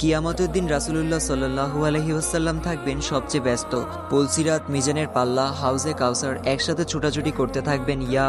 কিয়ামতের দিন রাসূলুল্লাহ সাল্লাল্লাহু আলাইহি ওয়াসাল্লাম থাকবেন সবচেয়ে ব্যস্ত। পুলসিরাত, মিজানের পাল্লা, হাউজে কাউসার একসাথে ছোটাছুটি করতে থাকবেন ইয়া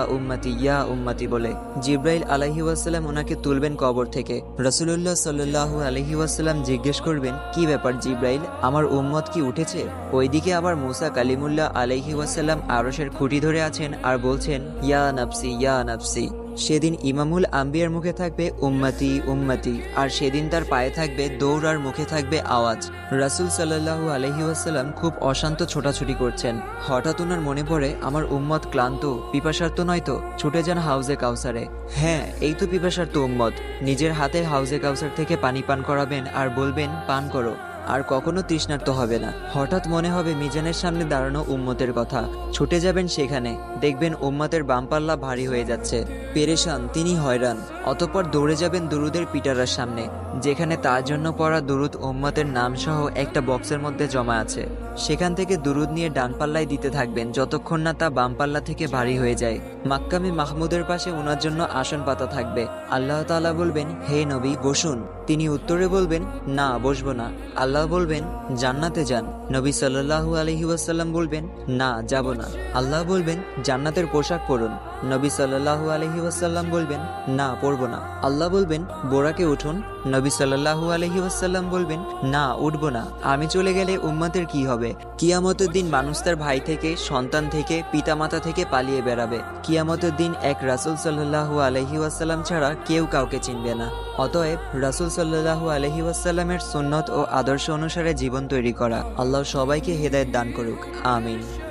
উম্মতি বলে। জিব্রাইল আলাইহি ওয়াসাল্লাম ওনাকে তুলবেন কবর থেকে। রাসূলুল্লাহ সাল্লাল্লাহু আলাইহি ওয়াসাল্লাম জিজ্ঞেস করবেন, কি ব্যাপার জিব্রাইল, আমার উম্মত কি উঠেছে? ওইদিকে আবার মুসা কালিমুল্লাহ আলাইহি ওয়াসাল্লাম আরশের খুঁটি ধরে আছেন আর বলছেন, ইয়া নাফসি ইয়া নাফসি। সেদিন ইমামুল আম্বিয়ার মুখে থাকবে উম্মতি উম্মতি, আর সেদিন তার পায়ে থাকবে দৌড় আর মুখে থাকবে আওয়াজ। রাসূল সাল্লাল্লাহু আলাইহি ওয়াসাল্লাম খুব অশান্ত ছোটাছুটি করছেন। হঠাৎ ওনার মনে পড়ে, আমার উম্মত ক্লান্ত পিপাসার্ত নয় তো, ছুটে যান হাউজে কাউসারে। হ্যাঁ, এই তো পিপাসার্ত উম্মত। নিজের হাতে হাউজে কাউসার থেকে পানি পান করাবেন আর বলবেন, পান করো, আর কখনো তৃষ্ণার্ত হবে না। হঠাৎ মনে হবে মিজানের সামনে দাঁড়ানো উম্মতের কথা। ছুটে যাবেন সেখানে, দেখবেন উম্মতের বামপাল্লা ভারী হয়ে যাচ্ছে। পেরেশান, তিনি হয়রান। অতঃপর দৌড়ে যাবেন দুরুদের পিটারার সামনে, যেখানে তার জন্য পড়া দুরুদ উম্মতের নাম সহ একটা বক্সের মধ্যে জমা আছে। সেখান থেকে দুরুদ নিয়ে ডান পাল্লায় দিতে থাকবেন যতক্ষণ না তা বাম পাল্লা থেকে ভারী হয়ে যায়। মাক্কামে মাহমুদের পাশে ওনার জন্য আসন পাতা থাকবে। আল্লাহ তাআলা বলবেন, হে নবী বসুন। তিনি উত্তরে বলবেন, না বসবো না। আল্লাহ বলবেন, জান্নাতে যান। নবী সাল্লাল্লাহু আলাইহি ওয়াসাল্লাম বলবেন, না যাব না। আল্লাহ বলবেন, জান্নাতের পোশাক পরুন। নবী সাল্লাল্লাহু আলাইহি ওয়াসাল্লাম বলবেন, না পরবো না। আল্লাহ বলবেন, বোরাকে উঠুন। নবী সাল্লাল্লাহু আলাইহি ওয়াসাল্লাম বলবেন, না উঠবো না। আমি চলে গেলে উম্মতের কি হবে? কিয়ামতের দিন মানুষ তার ভাই থেকে, সন্তান থেকে, পিতামাতা থেকে পালিয়ে বেড়াবে। কিয়ামতের দিন এক রাসূল সাল্লাল্লাহু আলাইহি ওয়াসাল্লাম ছাড়া কেউ কাউকে চিনবে না। অতএব রাসূল সাল্লাল্লাহু আলাইহি ওয়াসাল্লামের সুন্নত ও আদর্শ অনুসারে জীবন তৈরি করা। আল্লাহ সবাইকে হেদায়েত দান করুক, আমিন।